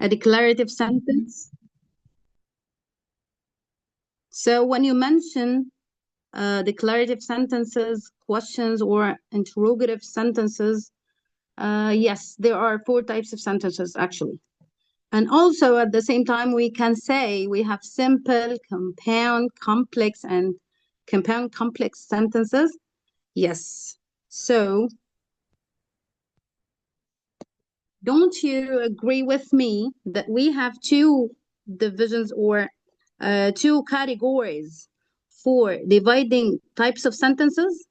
A declarative sentence. So when you mention declarative sentences, questions, or interrogative sentences, yes, there are 4 types of sentences actually. And also at the same time, we can say we have simple, compound, complex, and compound complex sentences. Yes. So don't you agree with me that we have 2 divisions or 2 categories for dividing types of sentences?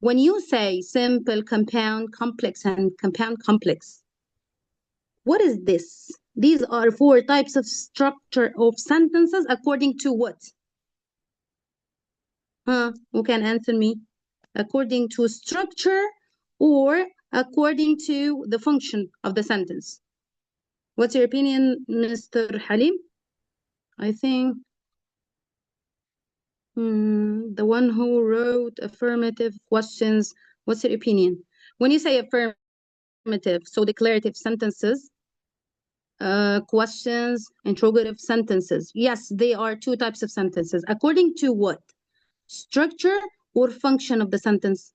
When you say simple, compound, complex, and compound complex, what is this? These are 4 types of structure of sentences according to what? Who can answer me? According to structure or according to the function of the sentence? What's your opinion, Mr. Halim? I think the one who wrote affirmative questions. What's your opinion? When you say affirmative, so declarative sentences, questions, interrogative sentences. Yes, they are 2 types of sentences. According to what? Structure or function of the sentence?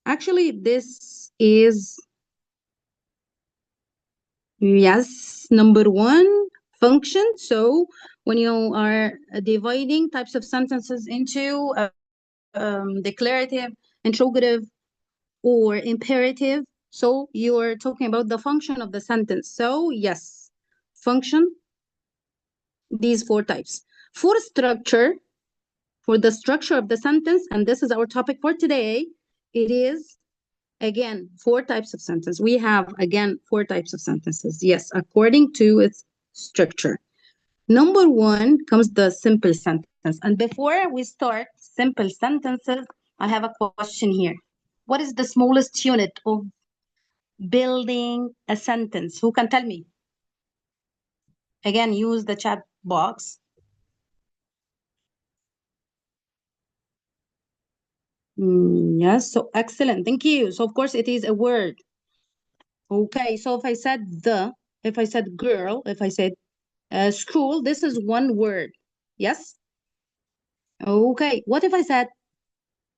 Actually, this is, yes, number 1, function. So when you are dividing types of sentences into declarative, interrogative, or imperative, so you're talking about the function of the sentence. So yes, function, these 4 types. For structure, for the structure of the sentence, and this is our topic for today, it is, again, 4 types of sentence. We have, again, 4 types of sentences. Yes, according to its structure. Number 1 comes the simple sentence. And before we start simple sentences, I have a question here. What is the smallest unit of building a sentence? Who can tell me? Again, use the chat box. Yes, so excellent. Thank you. So, of course, it is a word. Okay, so if I said if I said girl, if I said school, this is one word. Yes? Okay, what if I said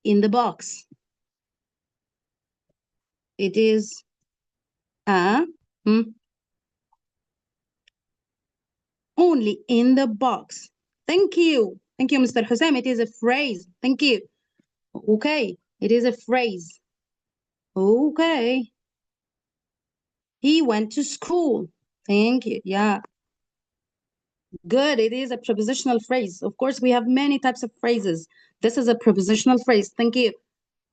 in the box? It is a, only in the box. Thank you. Thank you, Mr. Hussein. It is a phrase. Thank you. Okay, it is a phrase. Okay. He went to school. Thank you. Yeah. Good. It is a prepositional phrase. Of course, we have many types of phrases. This is a prepositional phrase. Thank you.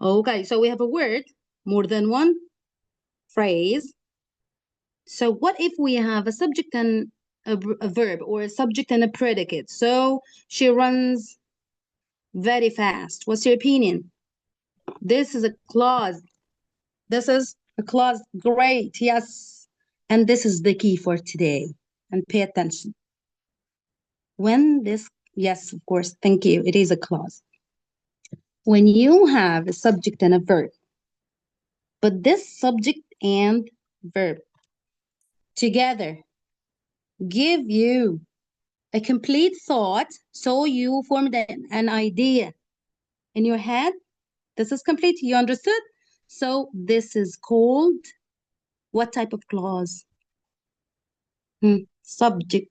Okay, so we have a word, more than one phrase. So what if we have a subject and a verb, or a subject and a predicate? So she runs very fast. What's your opinion? This is a clause. This is a clause. Great. Yes. And this is the key for today. And pay attention. When this, yes, of course, thank you. It is a clause. When you have a subject and a verb, but this subject and verb together give you a complete thought, so you formed an idea in your head. This is complete. You understood? So this is called what type of clause? Subject,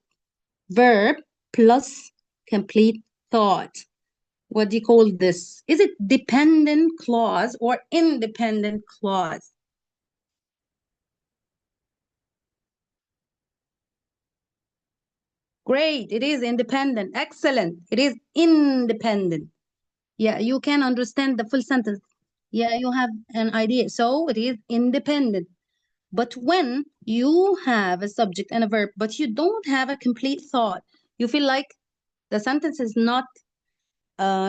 verb, plus complete thought. What do you call this? Is it dependent clause or independent clause? Great, it is independent. Excellent. It is independent. Yeah, you can understand the full sentence. Yeah, you have an idea. So it is independent. But when you have a subject and a verb, but you don't have a complete thought, you feel like the sentence is not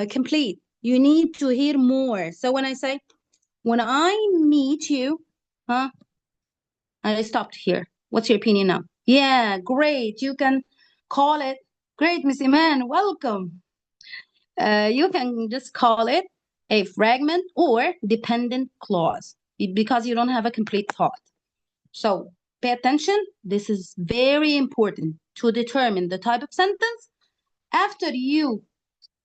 complete. You need to hear more. So when I say, when I meet you, I stopped here. What's your opinion now? Yeah, great. You can call it. Great, Miss Iman. Welcome. You can just call it a fragment or dependent clause. because you don't have a complete thought. So pay attention. This is very important to determine the type of sentence. After you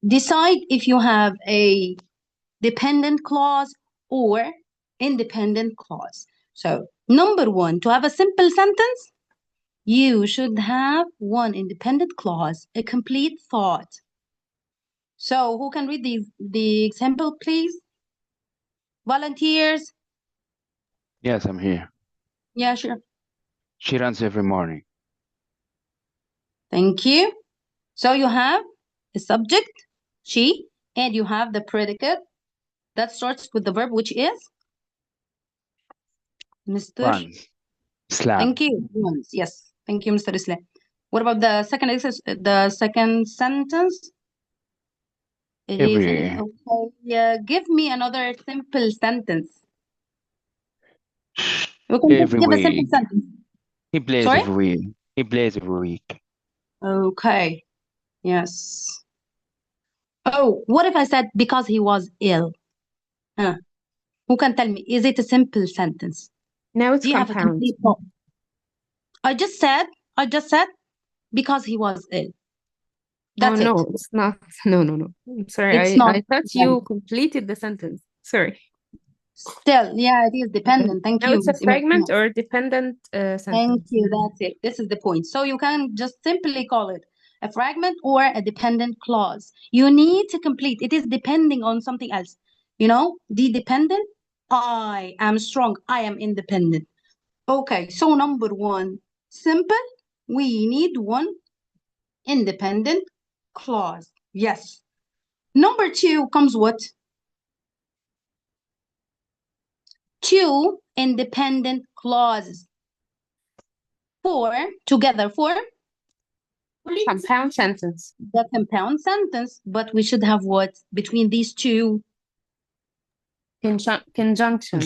decide if you have a dependent clause or independent clause. So number one, to have a simple sentence, you should have one independent clause, a complete thought. So who can read the example, please? Volunteers? Yes, I'm here. Yeah, sure. She runs every morning. Thank you. So you have the subject, she, and you have the predicate that starts with the verb, which is Mr. Runs. Slab. Thank you. Runs. Yes. Thank you, Mr. Islam. What about the second sentence? It is Every. okay. Give me another simple sentence. You can just Every give a simple week. sentence. He plays Sorry? every week. He plays every week. Okay. Yes. Oh, what if I said because he was ill? Huh. Who can tell me? Is it a simple sentence? Now it's Do you have a compound. complete thought? I just said because he was ill. That's Oh, no, it. it's not. No. I'm sorry. It's not. I thought you completed the sentence. Sorry. Still, yeah, it is dependent. Thank Now you. it's a fragment or dependent Thank sentence. you. That's it. This is the point. So you can just simply call it a fragment or a dependent clause. You need to complete. It is depending on something else. You know, the dependent, I am strong. I am independent. Okay, so number one, simple. We need one independent clause. Yes. Number two comes what? Two independent clauses. Together for Compound sentence. the compound sentence, but we should have what between these two? Conjunction.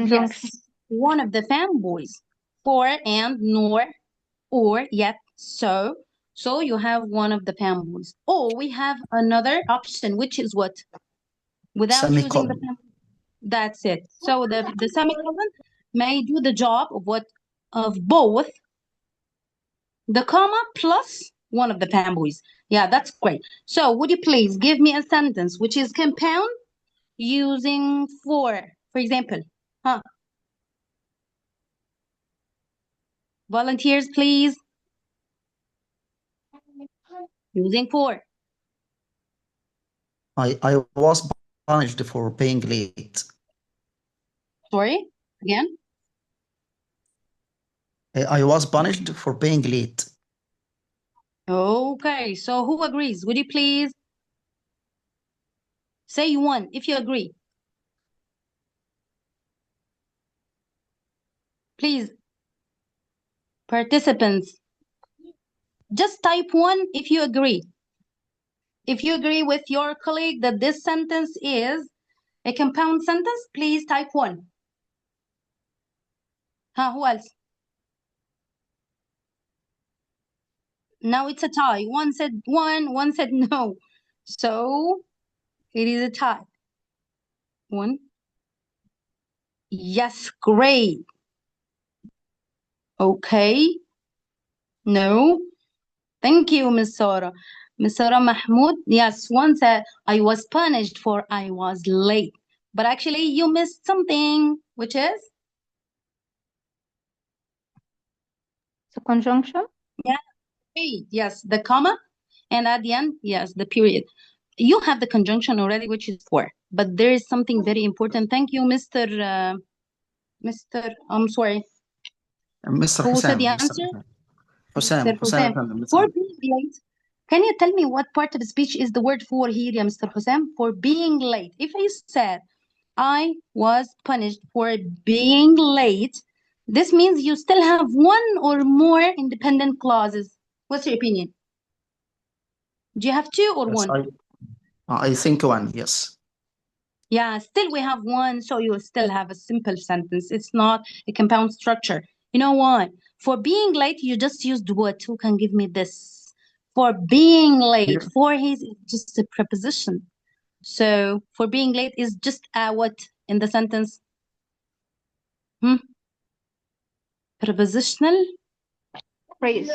Yes, one of the fanboys. For and nor or yet so. So you have one of the fanboys. Or we have another option, which is what? Without using the fanboy. That's it. So the semicolon may do the job of what? Of both the comma plus one of the fanboys. Yeah, that's great. So would you please give me a sentence which is compound using for example? Huh? Volunteers, please. Using for. I was punished for being late. Sorry, again? I was punished for being late. Okay, so who agrees? Would you please say one if you agree? Please, participants, just type one if you agree. If you agree with your colleague that this sentence is a compound sentence, please type one. Huh, who else? Now it's a tie. One said one said no. So it is a tie. One. Yes, great. Okay. No. Thank you, Miss Sarah. Miss Sarah Mahmoud, yes, one said I was punished for I was late. But actually you missed something, which is? The conjunction? Yeah, yes, the comma. And at the end, yes, the period. You have the conjunction already, which is for. But there is something very important. Thank you, I'm sorry. Mr. Who said Hussein. the answer? Hussein. Hussein. For being late. Can you tell me what part of the speech is the word for here, yeah, Mr. Hussein? For being late. If I said I was punished for being late, this means you still have one or more independent clauses. What's your opinion? Do you have two or Yes, one? I think one, yes. Yeah, still we have one, so you still have a simple sentence. It's not a compound structure. You know what? For being late, you just used what? Who can give me this? For being late, Here. for his is just a preposition. So for being late is just a what in the sentence? Prepositional Phrase.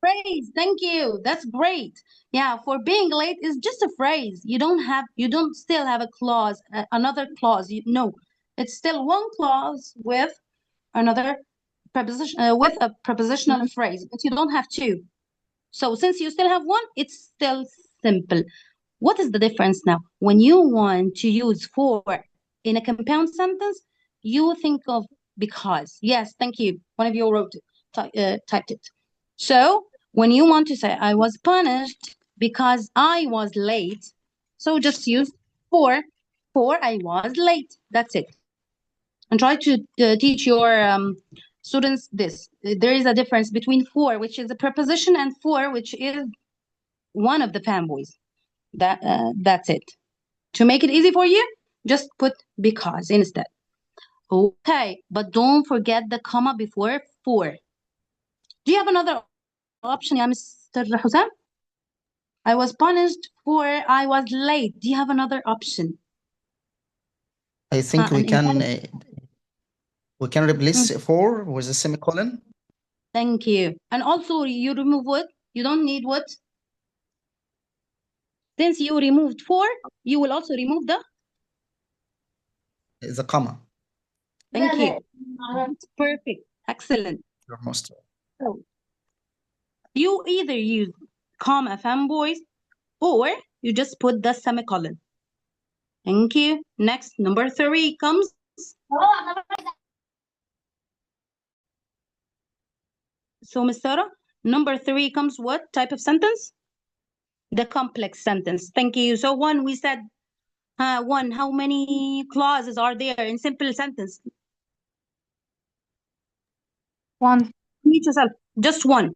phrase. Thank you. That's great. Yeah, for being late is just a phrase. You don't still have a clause, another clause. No, it's still one clause with another preposition, with a prepositional phrase, but you don't have two. So since you still have one, it's still simple. What is the difference now? When you want to use for in a compound sentence, you think of because. Yes, thank you. One of you wrote it, typed it. So when you want to say I was punished because I was late, so just use for I was late. That's it. And try to teach your students this. There is a difference between for, which is a preposition, and for, which is one of the fanboys. That's it. To make it easy for you, just put because instead. Okay, but don't forget the comma before for. Do you have another option, yeah, Mr. Husam? I was punished for I was late. Do you have another option? I think an we can replace for with a semicolon. Thank you. And also you remove what? You don't need what? Since you removed for, you will also remove the Comma. Thank you. Perfect. Excellent. You're most So you either use comma fanboys or you just put the semicolon. Thank you. Next, number 3 comes. So, Ms. Sarah, number 3 comes what type of sentence? The complex sentence. Thank you. So one, we said, one, how many clauses are there in simple sentence? One. Meet yourself. Just one.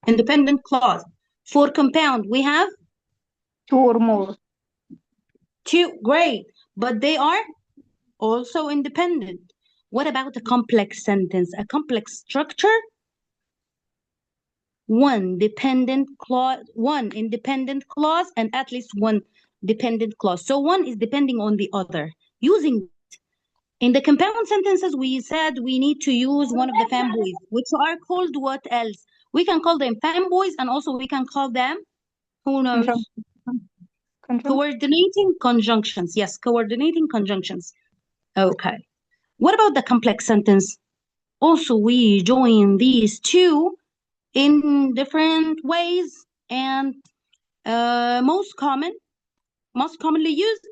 Independent clause. For compound, we have? 2 or more. 2. Great. But they are also independent. What about a complex sentence? A complex structure? One independent clause, and at least one dependent clause. So one is depending on the other. Using in the compound sentences, we said we need to use one of the fanboys, which are called what else? We can call them fanboys, and also we can call them, who knows? Coordinating conjunctions. Yes, coordinating conjunctions. Okay. What about the complex sentence? Also, we join these two in different ways, and most commonly used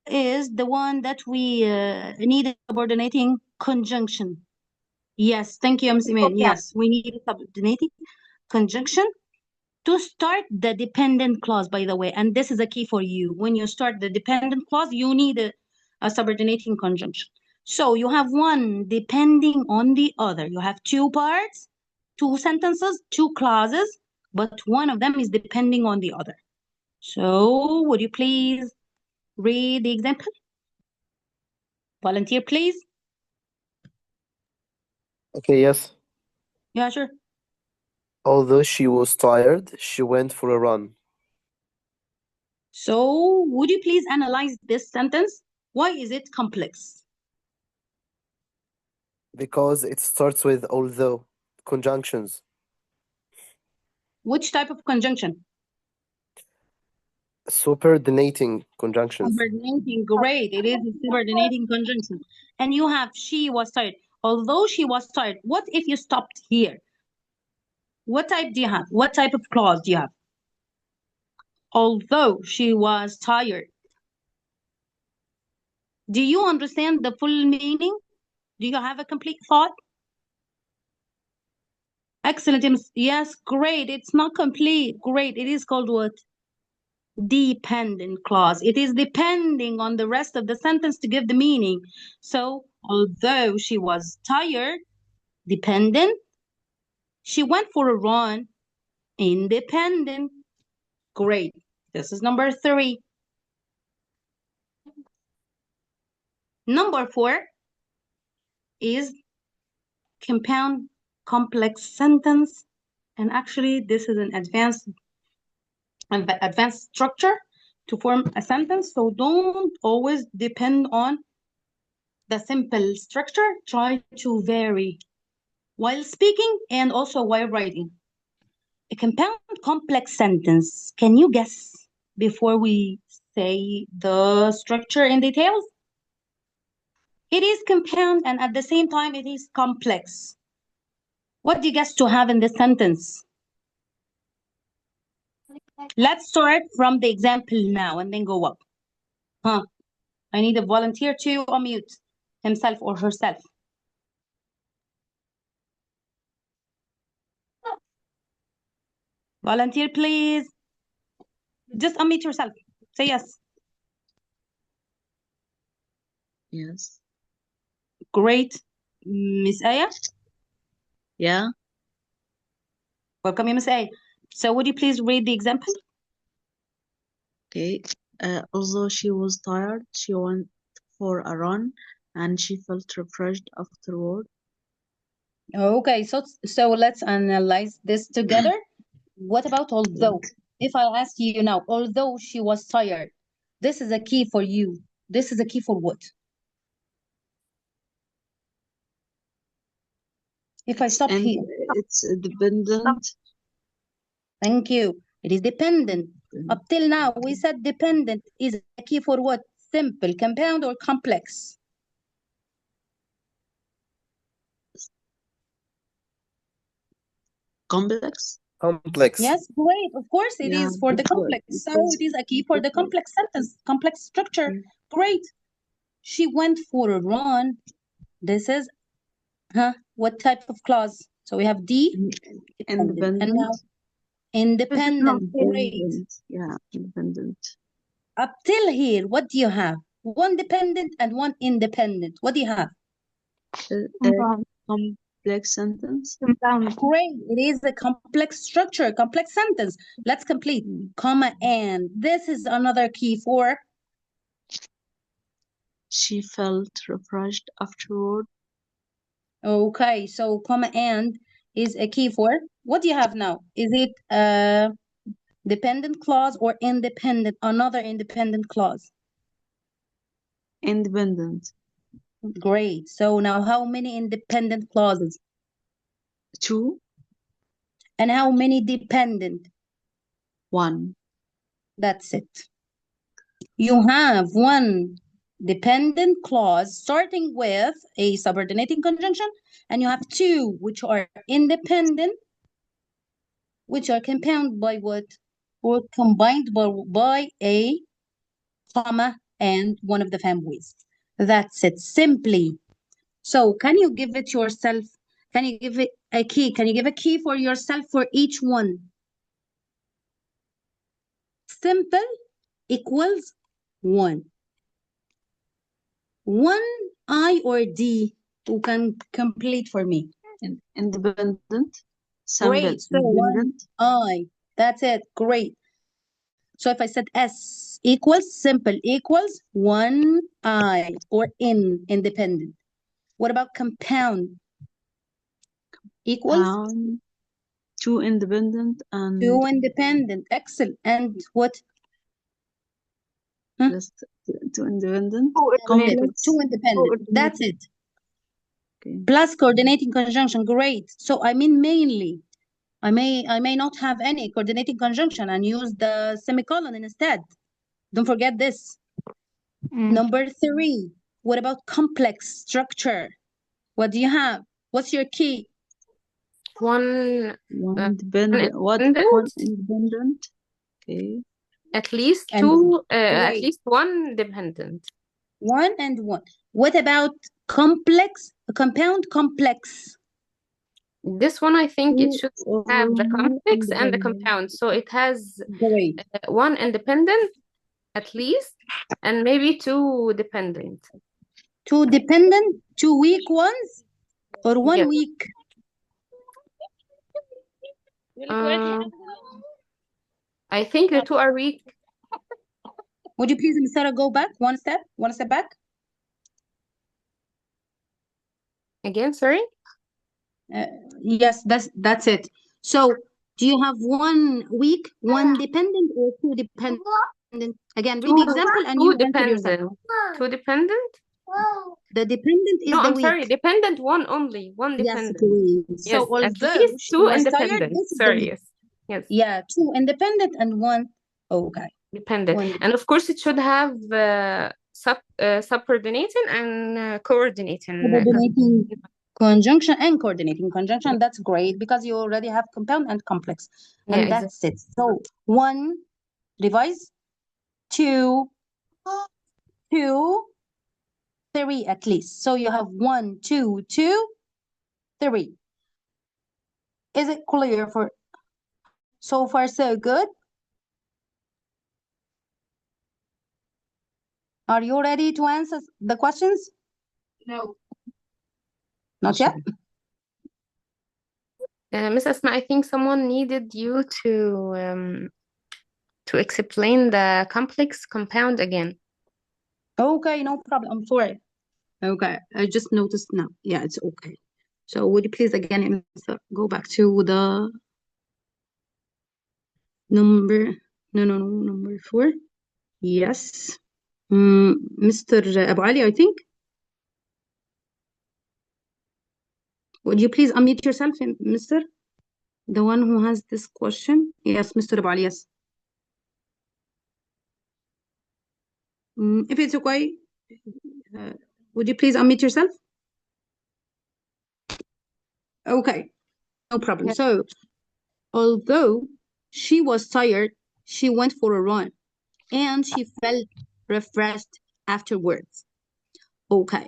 is the one that we need a subordinating conjunction. Yes, thank you, Ms. Iman. Yes, we need a subordinating conjunction to start the dependent clause, by the way, and this is a key for you. When you start the dependent clause, you need a subordinating conjunction. So you have one depending on the other. You have two parts, two sentences, two clauses, but one of them is depending on the other. So would you please read the example? Volunteer, please. Okay, yes. Yeah, sure. Although she was tired, she went for a run. So would you please analyze this sentence? Why is it complex? Because it starts with although conjunctions. Which type of conjunction? Subordinating conjunctions. Subordinating, great. It is a subordinating conjunction. And you have she was tired. Although she was tired, what if you stopped here? What type do you have? What type of clause do you have? Although she was tired. Do you understand the full meaning? Do you have a complete thought? Excellent. Yes, great. It's not complete. Great. It is called what? Dependent clause. It is depending on the rest of the sentence to give the meaning. So, although she was tired, dependent. She went for a run, independent. Great. This is number 3. Number 4 is compound complex sentence. And actually, this is an advanced structure to form a sentence. So don't always depend on the simple structure, try to vary while speaking and also while writing. A compound complex sentence. Can you guess before we say the structure in details? It is compound and at the same time it is complex. What do you guess to have in this sentence? Let's start from the example now and then go up. I need a volunteer to unmute himself or herself. Volunteer, please. Just unmute yourself. Say yes. Yes. Great. Miss Aya? Yeah. Welcome, Miss Aya. So would you please read the example? Okay. Although she was tired, she went for a run and she felt refreshed afterward. Okay, so let's analyze this together. What about although? If I ask you now, although she was tired, this is a key for you. This is a key for what? If I stop And here. it's dependent. Thank you. It is dependent. Up till now, we said dependent is a key for what? Simple, compound, or complex? Complex. Complex. Yes, great. Of course, it Yeah, is for the complex. So it is a key for the complex sentence, complex structure. Great. She went for a run. This is, what type of clause? So we have D, dependent. And now independent. Great. Yeah, independent. Up till here, what do you have? One dependent and one independent. What do you have? Compound. Complex sentence. Compound. Great. It is a complex structure, complex sentence. Let's complete. Comma and. This is another key for. She felt refreshed afterward. Okay, so comma and is a key for. What do you have now? Is it a dependent clause or independent? Another independent clause. Independent. Great. So now how many independent clauses? 2. And how many dependent? 1. That's it. You have one dependent clause starting with a subordinating conjunction, and you have 2 which are independent, which are compounded by what? Or combined by a comma and one of the families. That's it, simply. So can you give it yourself? Can you give it a key? Can you give a key for yourself for each one? Simple equals 1. 1 I or D who can complete for me. Independent. Simple. Great. So 1 I. That's it. Great. So if I said S equals simple equals 1 I or independent. What about compound? Equals? 2 independent and 2 independent. Excellent. And what? just 2 independent. Complex. 2 independent. That's it. Okay. Plus coordinating conjunction. Great. So I mean mainly. I may not have any coordinating conjunction and use the semicolon instead. Don't forget this. Number 3. What about complex structure? What do you have? What's your key? One independent. What? independent? One independent. Okay. At least And 2, at great. least 1 dependent. 1 and 1. What about complex, compound complex? This one, I think it should have the more complex and the independent. compound. So it has Great. 1 independent at least, and maybe 2 dependent. 2 dependent, 2 weak ones, or 1 Yes. weak? I think the 2 are weak. Would you please, Ms. Sarah, go back one step back? Again, sorry? Yes, that's it. So do you have 1 weak, 1 dependent, or 2 dependent? Again, read the example and you answer yourself. 2 dependent. The dependent is No, the I'm weak. sorry. Dependent one only. One Yes, dependent. great. So Yes, at although least she two was tired, independent. this is the Sorry, weak. yes. Yes, Yeah, 2 independent and 1. Okay. dependent. One. And of course, it should have subordinating and coordinating. Coordinating conjunction and coordinating conjunction. That's great because you already have compound and complex. Yeah, And that's it. So 1, revise. 2, 2, 3 at least. So you have 1, 2, 2, 3. Is it clear for so far so good? Are you ready to answer the questions? No. Not yet? Miss Asma, I think someone needed you to explain the complex compound again. Okay, no problem. I'm sorry. Okay, I just noticed now. Yeah, it's okay. So would you please again go back to the number, number 4. Yes. Mr. Abu Ali, I think. Would you please unmute yourself, Mr. The one who has this question? Yes, Mr. Abu Ali, yes. If it's okay, would you please unmute yourself? Okay, no problem. Yes. So, although she was tired, she went for a run and she felt refreshed afterwards. Okay.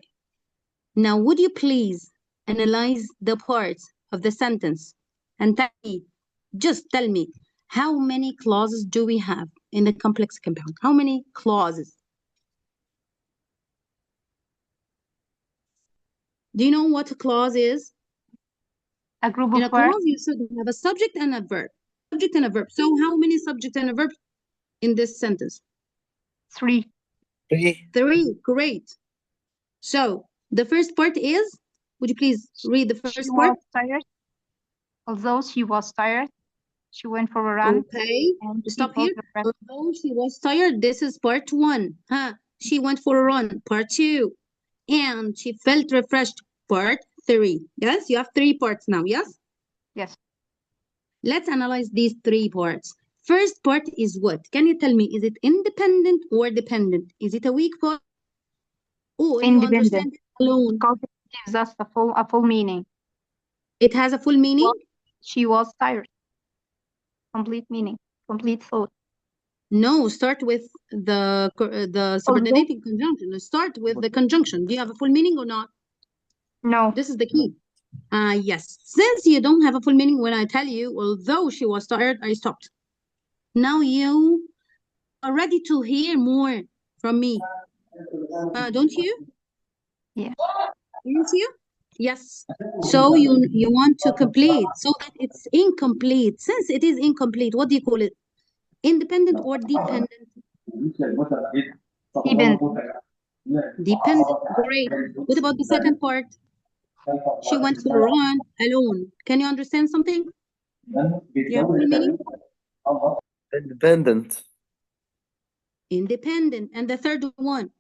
Now, would you please analyze the parts of the sentence and just tell me, how many clauses do we have in the complex compound? How many clauses? Do you know what a clause is? A group In a of words. clause, you should have a subject and a verb. Subject and a verb. So how many subject and a verb in this sentence? 3. 3. 3. Great. So the first part is, would you please read the She first part? was tired. Although she was tired, she went for a run. Okay, And she stop felt here. refreshed. Although she was tired, this is part 1. She went for a run, part 2. And she felt refreshed, part 3. Yes, you have 3 parts now, yes? Yes. Let's analyze these 3 parts. First part is what? Can you tell me, is it independent or dependent? Is it a weak part? Or you Independent. understand it alone? Because it gives us a full meaning. It has a full meaning? She was tired. Complete meaning. Complete thought. No, start with the subordinating conjunction. Start with the conjunction. Do you have a full meaning or not? No. This is the key. Yes. Since you don't have a full meaning when I tell you, although she was tired, I stopped. Now you are ready to hear more from me. Don't you? Yeah. Don't you? Yes. So you want to complete so that it's incomplete. Since it is incomplete, what do you call it? Independent or dependent? Even. Dependent. Great. What about the second part? She went for a run alone. Can you understand something? Do you have full meaning? Independent. Independent. And the third one?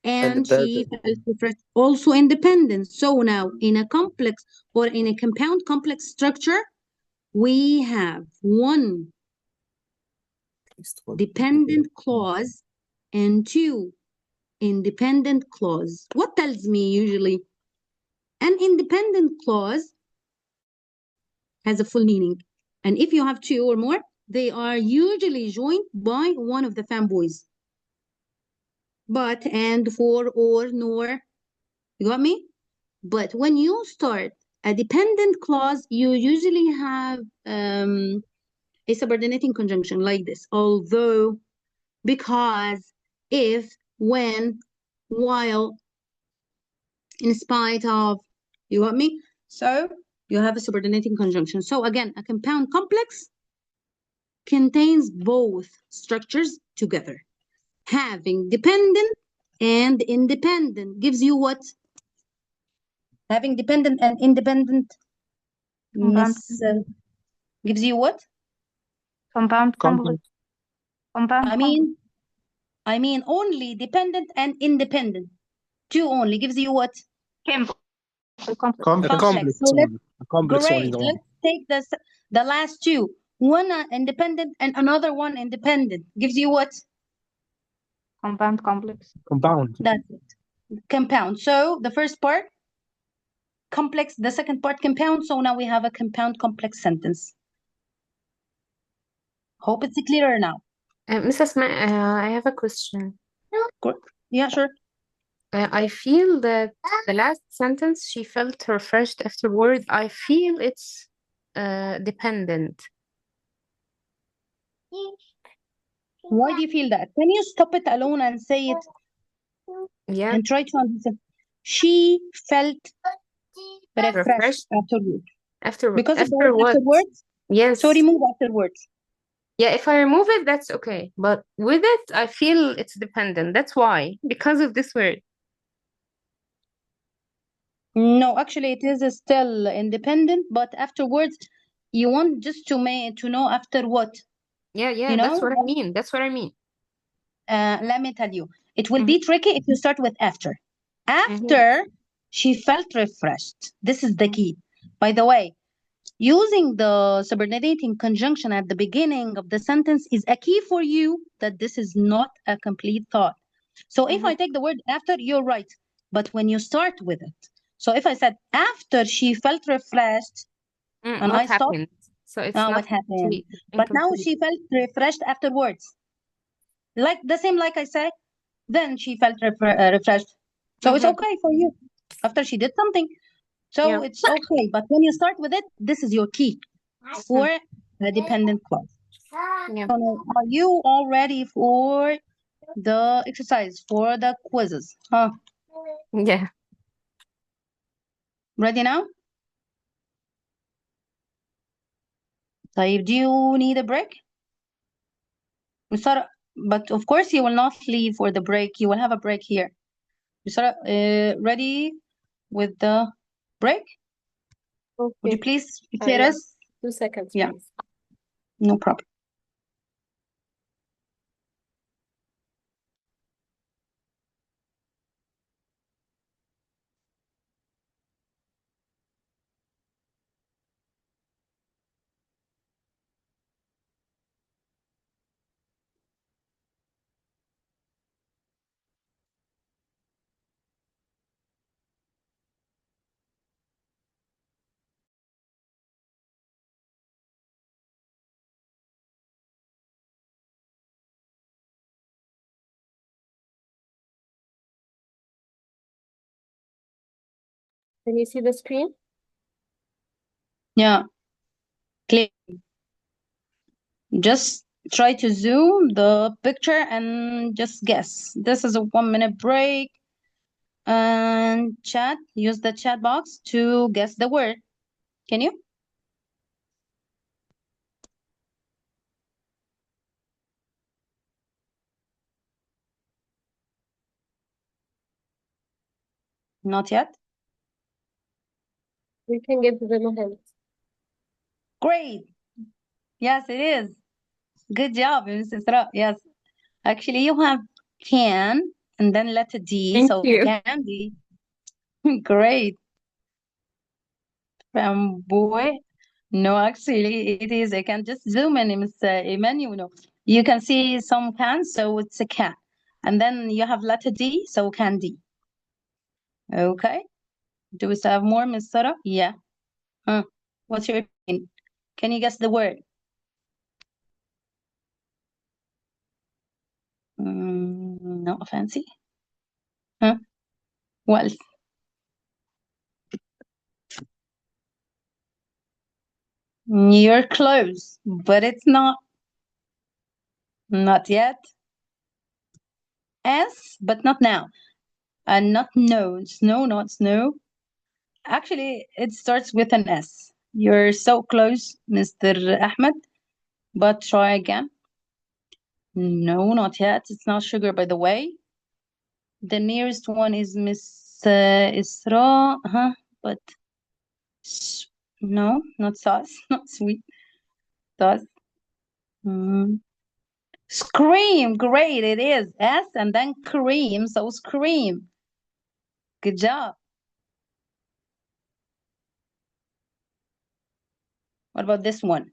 And she Independent. felt refreshed. Also independent. So now in a complex or in a compound complex structure, we have 1 dependent clause and 2 independent clause. What tells me usually? An independent clause has a full meaning. And if you have 2 or more, they are usually joined by one of the fanboys. But, and, for, or, nor. You got me? But when you start a dependent clause, you usually have a subordinating conjunction like this. Although, because, if, when, while, in spite of. You got me? So you have a subordinating conjunction. So again, a compound complex contains both structures together. Having dependent and independent gives you what? Having dependent and independent gives you what? Compound complex. Compound I mean only dependent and independent. Two only gives you what? Complex. Complex. Complex. So let's A complex only great. the one. Let's take the last two. One independent and another one independent. Gives you what? Compound complex. Compound. That's it. Compound. So the first part complex, the second part compound. So now we have a compound complex sentence. Hope it's clearer now. Miss Asma, I have a question. Yeah, sure. I feel that the last sentence, she felt refreshed afterward. I feel it's dependent. Why do you feel that? Can you stop it alone and say it Yeah, and try to understand? She felt refreshed refreshed afterward. after Because of the word afterwards. afterwards? Yes. So remove afterwards. Yeah, if I remove it, that's okay. But with it, I feel it's dependent. That's why, because of this word. No, actually it is still independent, but afterwards you want just to know after what? Yeah, yeah, You that's know? what I mean. That's what I mean. Let me tell you, it will be tricky if you start with after. Mhm. After she felt refreshed. This is the key. By the way, using the subordinating conjunction at the beginning of the sentence is a key for you that this is not a complete thought. So if I take the word after, you're right. But when you start with it, so if I said after she felt refreshed and What I stopped, happened? So it's what not happened? complete, But now incomplete. she felt refreshed afterwards. Like the same, like I said, then she felt refreshed. So it's okay for you after she did something. So Yeah. it's okay. But when you start with it, this is your key for a dependent clause. Yeah. So now, are you all ready for the exercise, for the quizzes? Huh? Yeah. Ready now? طيب, do you need a break? But of course you will not leave for the break. You will have a break here. Ready with the break? Would you Okay. please Yeah. share us? 2 seconds, Yeah, please. no problem. Can you see the screen? Yeah, clear. Just try to zoom the picture and just guess. This is a 1-minute break. And use the chat box to guess the word. Can you? Not yet? We can give them a hint. Great. Yes, it is. Good job, Mrs. Ra. Yes. Actually, you have can and then letter D, Thank so you. candy. Great. From boy. No, actually, it is. I can just zoom in, Mr. Emmanuel. You can see some cans, so it's a can. And then you have letter D, so candy. Okay. Do we still have more, Miss Sarah? Yeah. Huh. What's your opinion? Can you guess the word? Not fancy. Huh? Well, you're close, but it's not. Not yet. S, but not now. And not no. Snow, not snow. Actually, it starts with an S. You're so close, Mr. Ahmed, but try again. No, not yet. It's not sugar, by the way. The nearest one is Miss Isra, but no, not sauce, not sweet sauce. Scream, great, it is S and then cream, so scream. Good job. What about this one?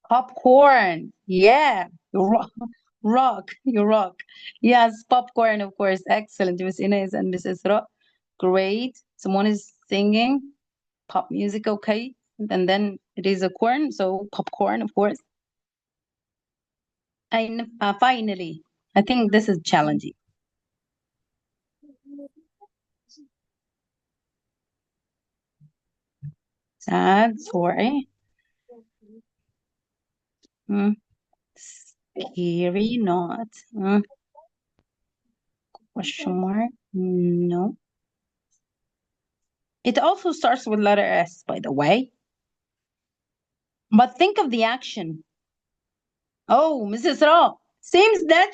Popcorn. Yeah. Rock. You rock. Yes, popcorn, of course. Excellent. Miss Inez and Mrs. Rock. Great. Someone is singing pop music, okay. And then it is a corn, so popcorn, of course. Finally, I think this is challenging. Sad, sorry. Scary, not. Question mark? No. It also starts with letter S, by the way. But think of the action. Oh, Mrs. Ra, seems that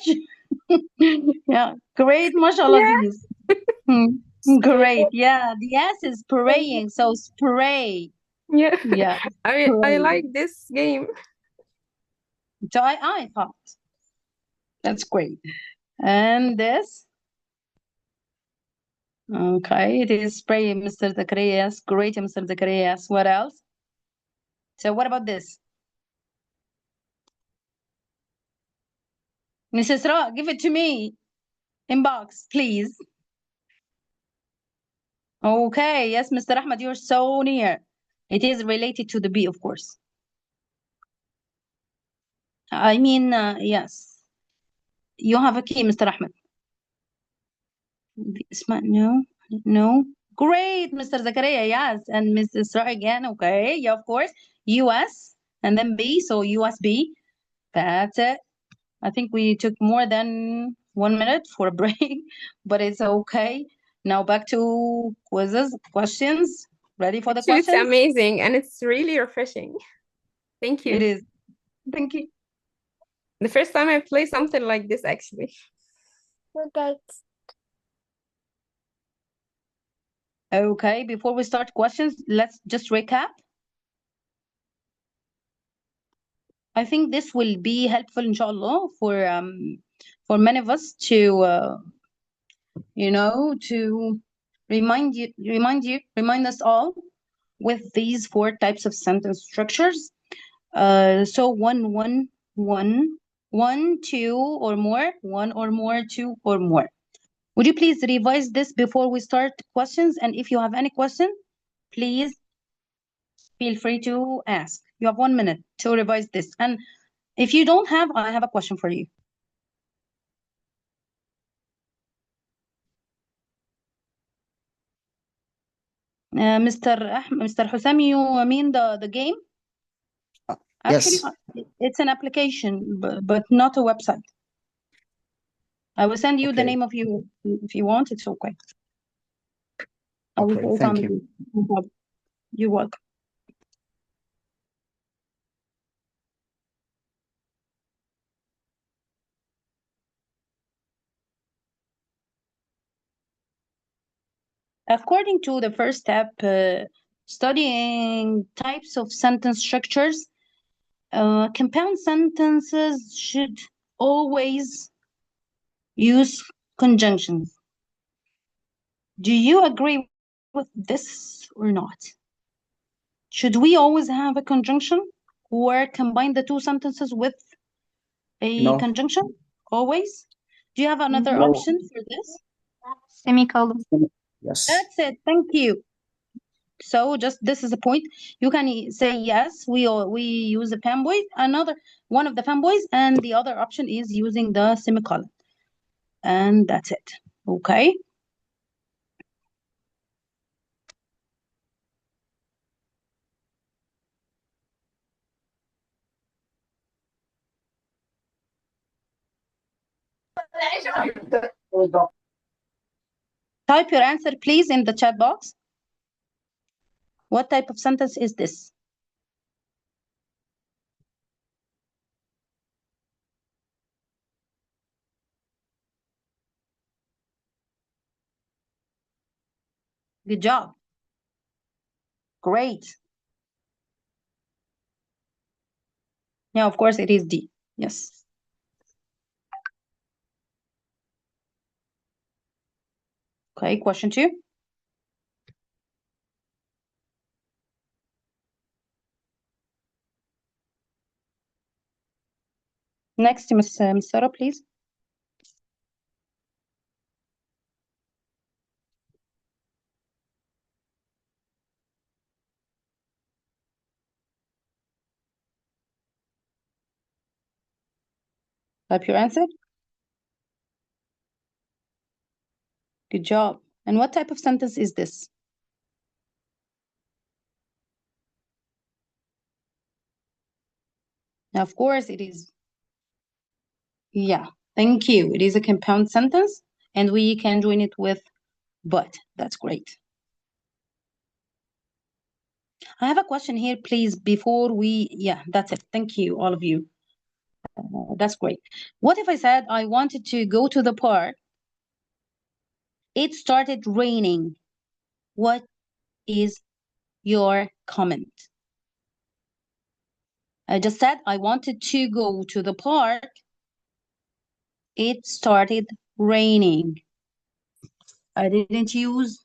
yeah, great, mashallah, Yeah. these. Great, yeah, the S is spraying, so spray. Yeah. Yeah, I spray. like this game. So I thought that's great. And this, okay, it is spray, Mr. Zacarias. Great, Mr. Zacarias. What else? So what about this? Mrs. Ra, give it to me. Inbox, please. Okay, yes, Mr. Ahmed, you're so near. It is related to the B, of course. I mean, yes. You have a key, Mr. Ahmed. No, no. Great, Mr. Zakaria, yes. And Mrs. Ra again, okay, yeah, of course. US, and then B, so USB. That's it. I think we took more than 1 minute for a break, but it's okay. Now back to quizzes, questions. Ready for the Actually, it's questions? amazing and it's really refreshing. Thank It you. is. Thank you. The first time I play something like this, actually. Okay, before we start questions, let's just recap. I think this will be helpful, inshallah, for many of us to to remind us all with these 4 types of sentence structures. So one, two or more, one or more, two or more. Would you please revise this before we start questions? And if you have any question, please feel free to ask. You have 1 minute to revise this. And if you don't have, I have a question for you. Mr. Hussam, you mean the game? Actually, Yes. it's an application, but not a website. I will send you the Okay. name of you if you want. It's okay. I will Okay, put it thank on you. the- no problem. You're welcome. According to the first step, studying types of sentence structures, compound sentences should always use conjunctions. Do you agree with this or not? Should we always have a conjunction or combine the 2 sentences with a No. conjunction? Always? Do you have another No. option for this? Semicolon. Yes. That's it. Thank you. So just this is a point. You can say yes, we use a fanboy, another one of the fanboys, and the other option is using the semicolon. And that's it. Okay. Type your answer, please, in the chat box. What type of sentence is this? Good job. Great. Yeah, of course it is D. Yes. Okay, question 2. Next, Miss Sarah, please. Type your answer. Good job. And what type of sentence is this? Now, of course, it is. Yeah, thank you. It is a compound sentence, and we can join it with but. That's great. I have a question here, please, before we, yeah, that's it. Thank you, all of you. That's great. What if I said I wanted to go to the park? It started raining. What is your comment? I just said I wanted to go to the park. It started raining. I didn't use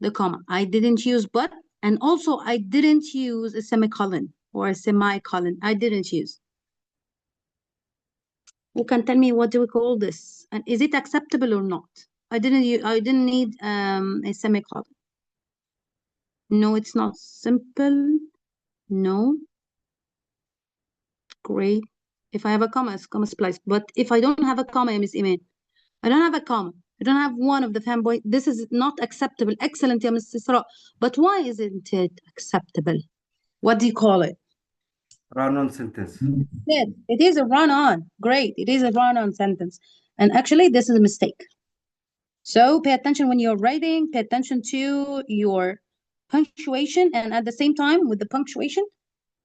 the comma. I didn't use but, and also I didn't use a semicolon or a semicolon. I didn't use. Who can tell me what do we call this? And is it acceptable or not? I didn't need a semicolon. No, it's not simple. No. Great. If I have a comma, it's comma splice. But if I don't have a comma, Miss Iman, I don't have a comma. I don't have one of the fanboy. This is not acceptable. Excellent, yeah, Miss Isra. But why isn't it acceptable? What do you call it? Run-on sentence. It is a run-on. Great. It is a run-on sentence. And actually, this is a mistake. So pay attention when you're writing. Pay attention to your punctuation. And at the same time, with the punctuation,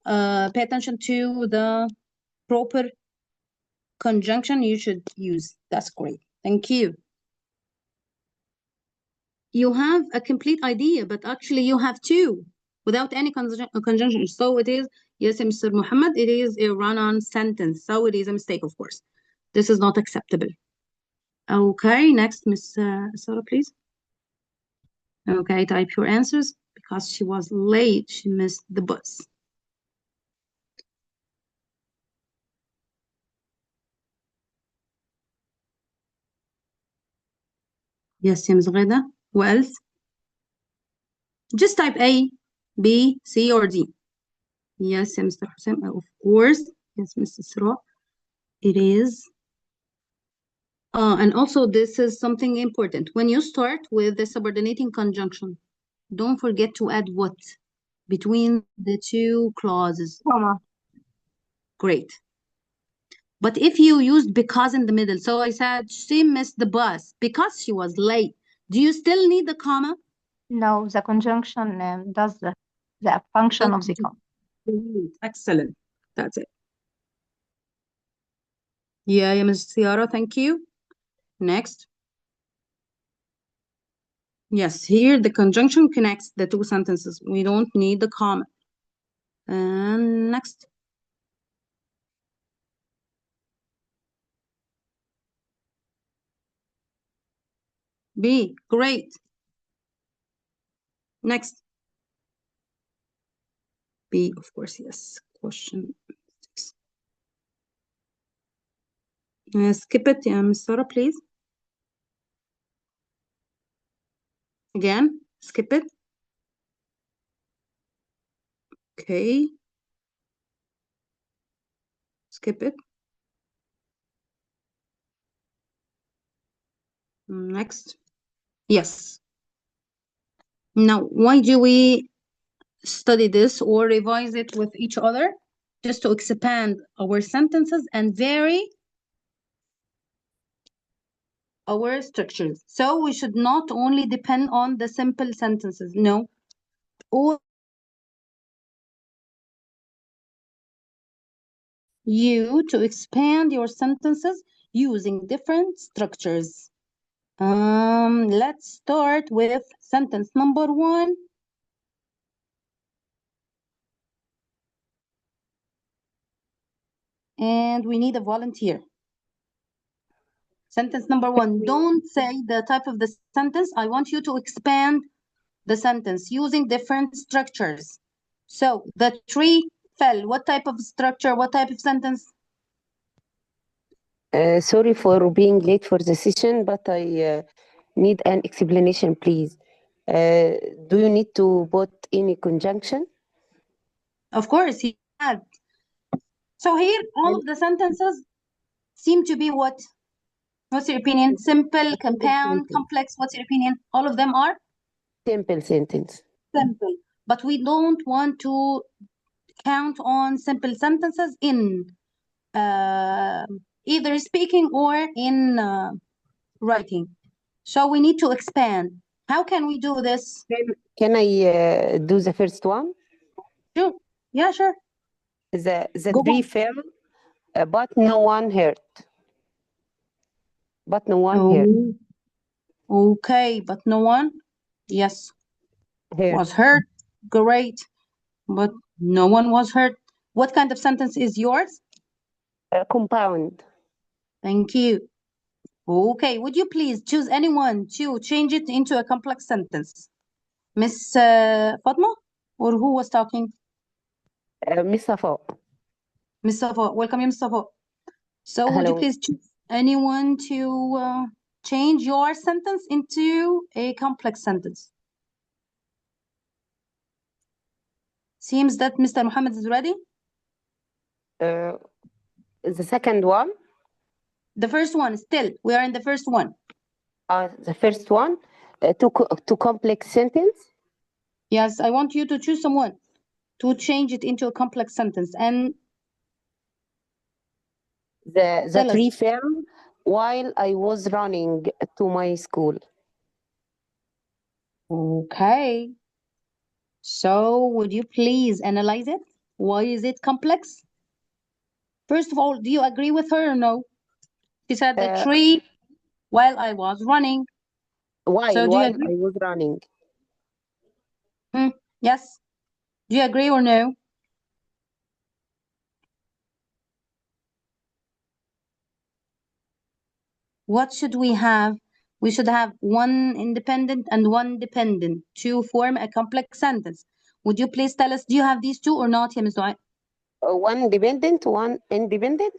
pay attention to the proper conjunction you should use. That's great. Thank you. You have a complete idea, but actually you have two without any conjunction. So it is, yes, Mr. Muhammad, it is a run-on sentence. So it is a mistake, of course. This is not acceptable. Okay, next, Miss Sarah, please. Okay, type your answers. Because she was late, she missed the bus. Yes, Ms. Ghada. What else? Just type A, B, C, or D. Yes, Mr. Hussein, of course. Yes, Mr. Isra. It is. And also, this is something important. When you start with the subordinating conjunction, don't forget to add what between the two clauses. Comma. Great. But if you used because in the middle, so I said she missed the bus because she was late. Do you still need the comma? No, the conjunction does the function of the comma. Great. Excellent. That's it. Yeah, Ms. Ciara, thank you. Next. Yes, here the conjunction connects the two sentences. We don't need the comma. And next. B, great. Next. B, of course, yes. Question 6. Skip it, yeah, Ms. Sarah, please. Again, skip it. Okay. Skip it. Next. Yes. Now, why do we study this or revise it with each other? Just to expand our sentences and vary our structures. So we should not only depend on the simple sentences. No. Or you to expand your sentences using different structures. Let's start with sentence number 1. And we need a volunteer. Sentence number 1. Don't say the type of the sentence. I want you to expand the sentence using different structures. So the tree fell. What type of structure? What type of sentence? Sorry for being late for the session, but I need an explanation, please. Do you need to put any conjunction? Of course, he had. So here, all of the sentences seem to be what? What's your opinion? Simple, compound, sentence. complex. What's your opinion? All of them are Simple sentence. simple. But we don't want to count on simple sentences in either speaking or in writing. So we need to expand. How can we do this? Can I do the first one? Sure. Yeah, sure. The Go tree on. fell, but no one hurt. But no one hurt. Oh, okay, but no one, yes, was hurt. Great, but no one was hurt. What kind of sentence is yours? Compound. Thank you. Okay, would you please choose anyone to change it into a complex sentence? Miss Fatma, or who was talking? Miss Safa. Miss Safa, welcome you, Miss Safa. So would you Hello. please choose anyone to change your sentence into a complex sentence? Seems that Mr. Muhammad is ready. The second one. The first one, still, we are in the first one. The first one, to complex sentence. Yes, I want you to choose someone to change it into a complex sentence. And The tell us. tree fell while I was running to my school. Okay. So would you please analyze it? Why is it complex? First of all, do you agree with her or no? She said the tree while I was running. So do you While agree? I was running. Yes. Do you agree or no? What should we have? We should have one independent and one dependent to form a complex sentence. Would you please tell us, do you have these two or not, Ms. Dua? One dependent, one independent.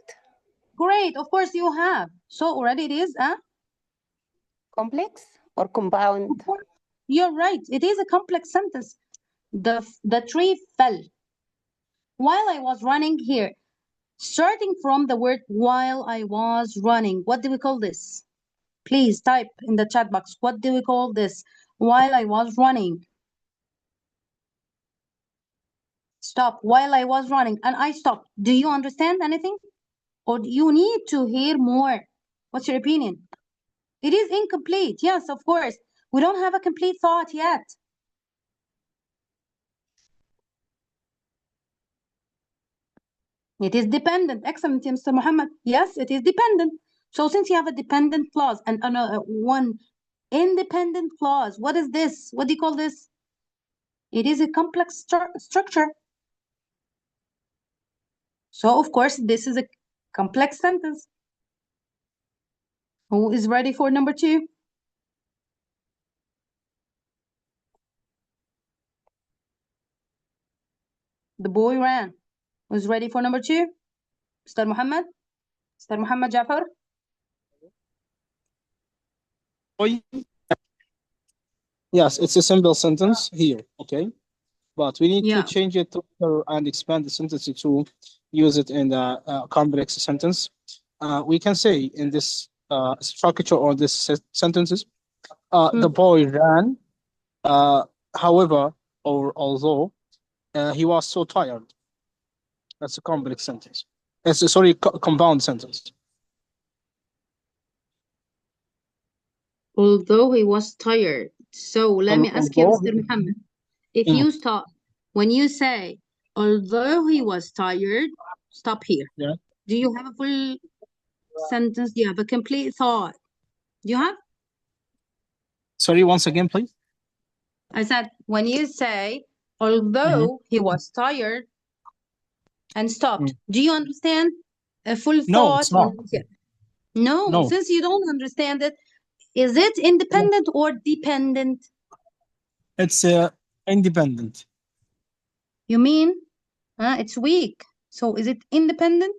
Great, of course you have. So already it is a complex or compound. You're right. It is a complex sentence. The tree fell while I was running here. Starting from the word while I was running. What do we call this? Please type in the chat box. What do we call this? While I was running. Stop. While I was running and I stopped. Do you understand anything? Or do you need to hear more? What's your opinion? It is incomplete. Yes, of course. We don't have a complete thought yet. It is dependent. Excellent, Mr. Muhammad. Yes, it is dependent. So since you have a dependent clause and one independent clause, what is this? What do you call this? It is a complex structure. So, of course, this is a complex sentence. Who is ready for number 2? The boy ran. Who's ready for number 2? Mr. Muhammad? Mr. Muhammad Jafar? Yes, it's a simple sentence here, okay? But we need Yeah. to change it and expand the sentence to use it in the complex sentence. We can say in this structure or this sentences, the boy ran, however, or although he was so tired. That's a complex sentence. It's a compound sentence. Although he was tired. So let me ask you, Mr. Muhammad, if you stop, when you say, although he was tired, stop here. Yeah. Do you have a full sentence? Do you have a complete thought? Do you have? Sorry, once again, please. I said, when you say, although he was tired and stopped, do you understand a full No, thought it's or not. not yet? No, No. since you don't understand it, is it independent or dependent? It's independent. You mean it's weak. So is it independent?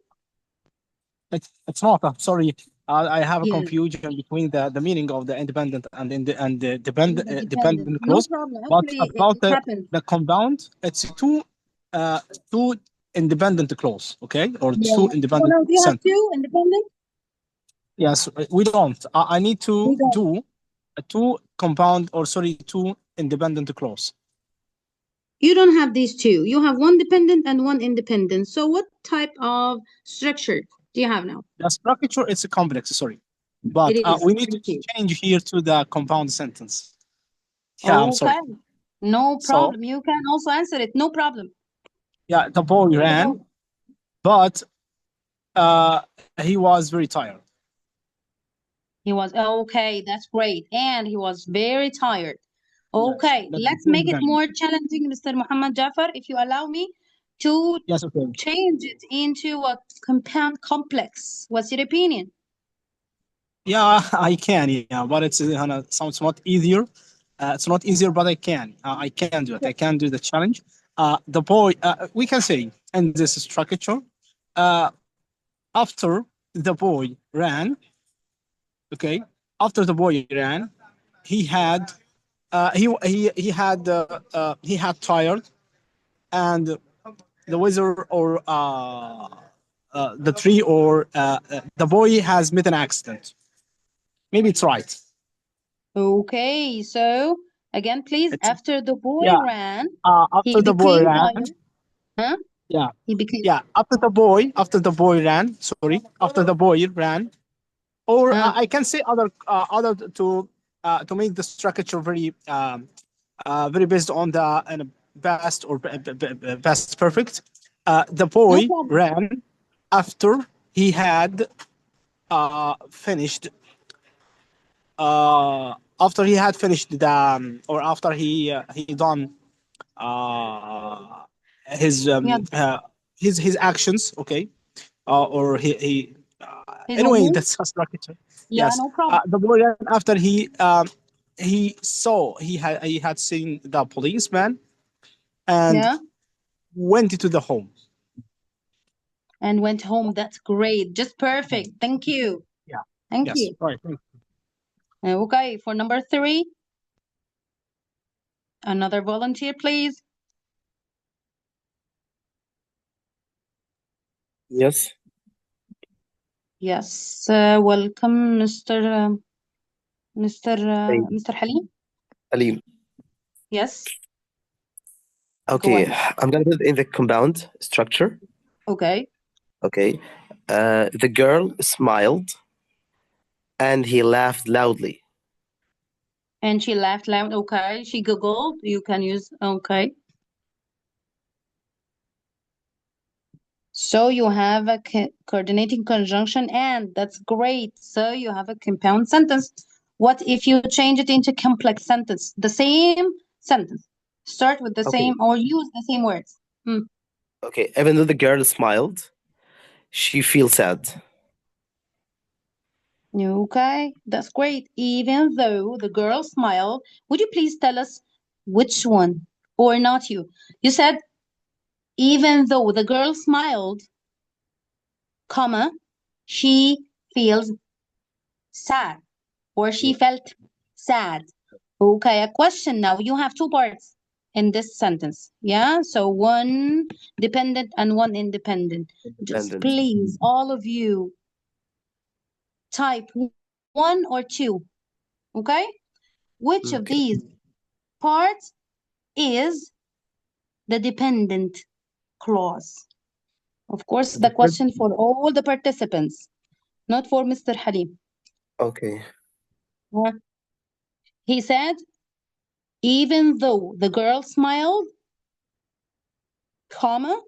It's not. I'm sorry. I have a Yeah. confusion between the meaning of the independent and the dependent Dependent. No clause. problem. But Actually, about it happens. the compound, it's two independent clause, okay, or Yeah. two So independent now do you have sentence. two independent? Yes, we don't. I need to We don't. do a two compound, or sorry, two independent clause. You don't have these two. You have one dependent and one independent. So what type of structure do you have now? The structure, it's a complex, sorry, but It is. we need to Thank you. change here to the compound sentence. Yeah, I'm sorry. Okay. No So problem. You can also answer it. No problem. yeah, the boy ran, but he was very tired. He was okay. That's great. And he was very tired. Yes, Okay. that's Let's the make it ran. more challenging, Mr. Muhammad Jafar, if you allow me to Yes, okay. change it into a compound complex. What's your opinion? Yeah, I can. Yeah, but it's sounds not easier. It's not easier, but I can. I can do it. I can do the challenge. The boy. We can say in this structure. After the boy ran. Okay. After the boy ran, he had. He had tired, and the weather or the tree or the boy has met an accident. Maybe it's right. Okay. So again, please, It's, after the boy yeah. ran, After he the boy became ran. tired. Huh? Yeah. He became. Yeah. After the boy ran. Sorry. After the boy ran, or I can say other to make the structure very very based on the past or past perfect. The boy problem. ran after he had finished after he had finished the or after he done uh, his Yeah. his actions, okay, or he His anyway, movement? that's a structure. Yeah, Yes, no problem. the boy ran after he saw he had seen the policeman and Yeah. went to the home. And went home. That's great. Just perfect. Thank you. Yeah. Thank Yes. you. Right. Okay, for number 3, another volunteer, please. Yes. Yes, welcome, Mr. Mr. Halim. Alim. Yes, go Okay, ahead. I'm gonna put it in the compound structure. Okay. Okay. The girl smiled and he laughed loudly. And she laughed loud. Okay. She Googled. You can use. Okay. So you have a coordinating conjunction and. That's great. So you have a compound sentence. What if you change it into complex sentence? The same sentence. Start with the Okay. same or use the same words. Okay, even though the girl smiled, she feels sad. Okay, that's great. Even though the girl smiled, would you please tell us which one or not you? You said, even though the girl smiled, comma, she feels sad or she felt sad. Okay, a question now. You have 2 parts in this sentence. Yeah, so one dependent and one independent. Just Independent. please, all of you, type 1 or 2. Okay? Which of Okay. these parts is the dependent clause? Of course, the question for all the participants, not for Mr. Halim. Okay. He said, even though the girl smiled, comma,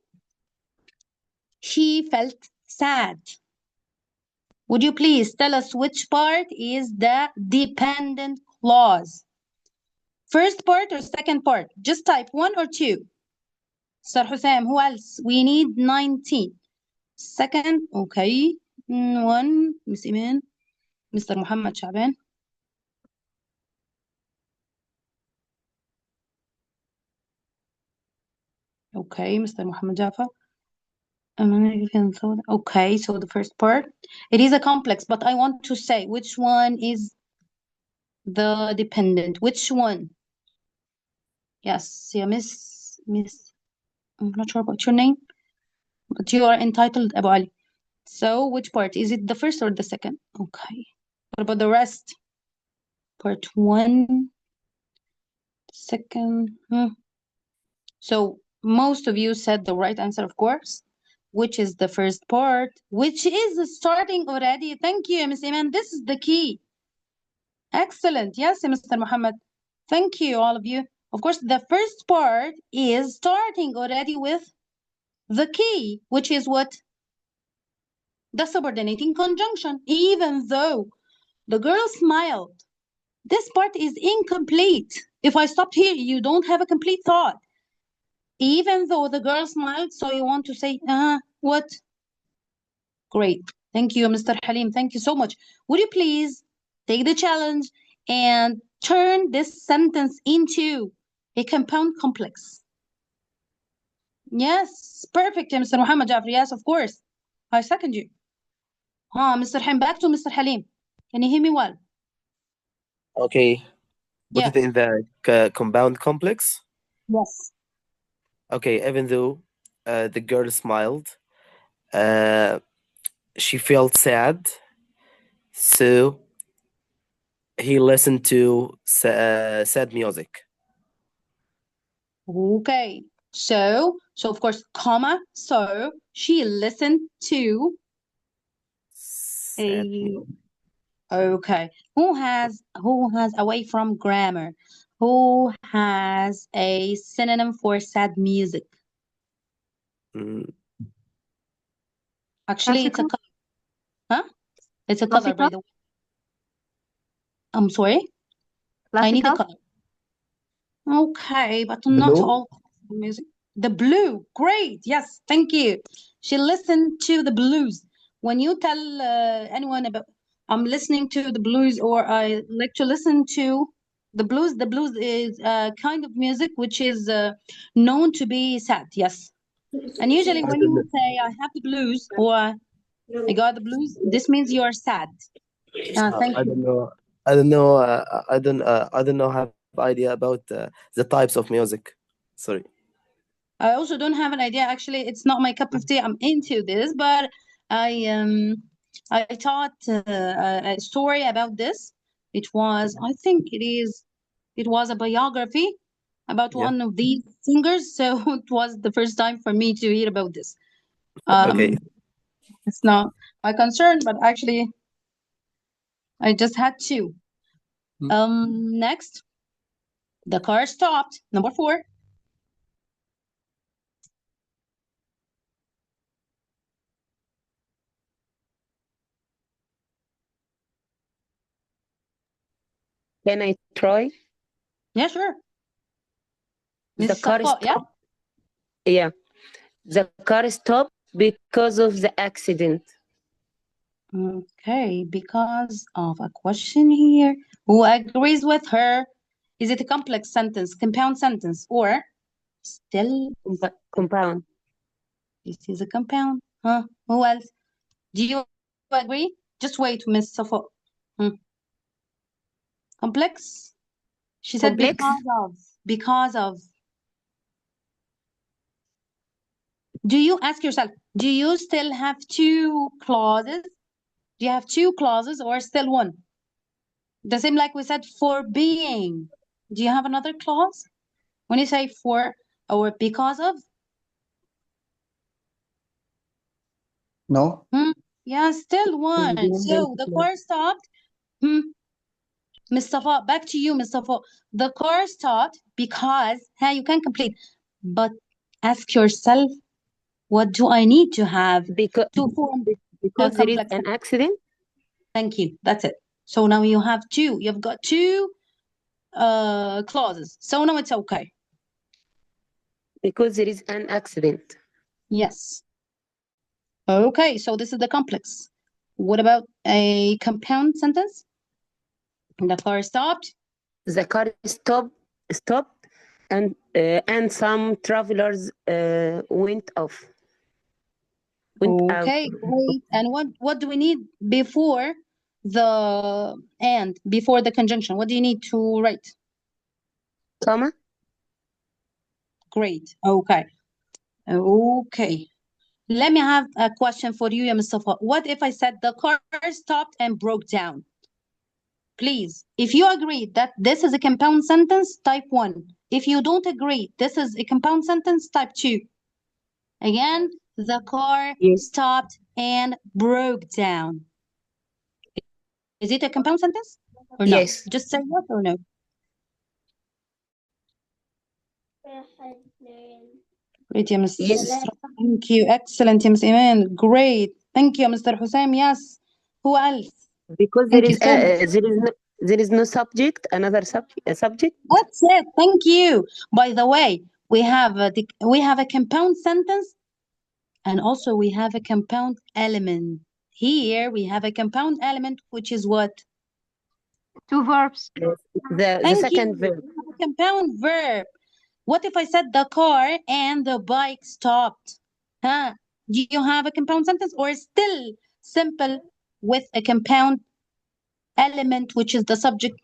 she felt sad. Would you please tell us which part is the dependent clause? First part or second part? Just type 1 or 2. Sir Husam, who else? We need 19. Second, okay. 1, Miss Iman. Mr. Muhammad Shaban. Okay, Mr. Muhammad Jafar. Okay, so the first part. It is a complex, but I want to say which one is the dependent. Which one? Yes, yeah, Miss. I'm not sure about your name, but you are entitled, Abu Ali. So which part? Is it the first or the second? Okay. What about the rest? Part 1, second. So most of you said the right answer, of course, which is the first part, which is starting already. Thank you, Ms. Iman. This is the key. Excellent. Yes, Mr. Muhammad. Thank you, all of you. Of course, the first part is starting already with the key, which is what? The subordinating conjunction. Even though the girl smiled, this part is incomplete. If I stopped here, you don't have a complete thought. Even though the girl smiled, so you want to say, what? Great. Thank you, Mr. Halim. Thank you so much. Would you please take the challenge and turn this sentence into a compound complex? Yes, perfect, Mr. Muhammad Jafri. Yes, of course. I second you. Mr. Halim, back to Mr. Halim. Can you hear me well? Okay. Put Yeah. it in the compound complex. Yes. Okay, even though the girl smiled, she felt sad, so he listened to sad music. Okay. So of course, comma. So she listened to Sad music. Okay. Who has away from grammar? Who has a synonym for sad music? Actually, it's a Classical? color. Huh? It's a color, by Classical? the way. I'm sorry. I need a Classical? color. Okay, but not Blue? all music. The blue. Great. Yes, thank you. She listened to the blues. When you tell anyone about I'm listening to the blues or I like to listen to the blues is a kind of music which is known to be sad. Yes. And usually I when don't you know. say I have the blues or I got the blues, this means you are sad. Thank I you. don't know. I don't know. I don't know. Have idea about the types of music. Sorry. I also don't have an idea. Actually, it's not my cup of tea. I'm into this, but I taught a story about this. It was, I think it was a biography about Yeah. one of these singers. So it was the first time for me to hear about this. Okay. It's not my concern, but actually, I just had to. Next, the car stopped. Number 4. Can I try? Yeah, sure. The Miss car Safa, yeah? stopped. Yeah. The car stopped because of the accident. Okay, because of a question here. Who agrees with her? Is it a complex sentence, compound sentence, or still? Compound. This is a compound. Who else? Do you agree? Just wait, Miss Safa. Complex? She said Complex? because of. Do you ask yourself, do you still have 2 clauses? Do you have 2 clauses or still one? The same like we said for being. Do you have another clause? When you say for or because of? No? Yeah, still one. So the car stopped. Mustafa, back to you, Mustafa. The car stopped because, you can complete. But ask yourself, what do I need to have Because to form there is complex? an accident. Thank you. That's it. So now you have 2. You've got 2 clauses. So now it's okay. Because there is an accident. Yes. Okay, so this is the complex. What about a compound sentence? The car stopped. The car stopped, and some travelers went out. Okay, great. And what do we need before before the conjunction? What do you need to write? Comma. Great. Okay. Okay. Let me have a question for you, ya Mustafa. What if I said the car stopped and broke down? Please, if you agree that this is a compound sentence, type 1. If you don't agree this is a compound sentence, type 2. Again, the car stopped and broke down. Is it a compound sentence or no? Yes. Just say yes or no. Great, yeah, Mr. Yes. Thank you. Excellent, yeah, Ms. Iman. Great. Thank you, Mr. Hussein. Yes. Who else? Because Thank you so much. there is no subject, another subject. That's it. Thank you. By the way, we have a compound sentence, and also we have a compound element. Here we have a compound element, which is what? 2 verbs. The second verb. A compound verb. What if I said the car and the bike stopped? Huh? Do you have a compound sentence or still simple with a compound element, which is the subject?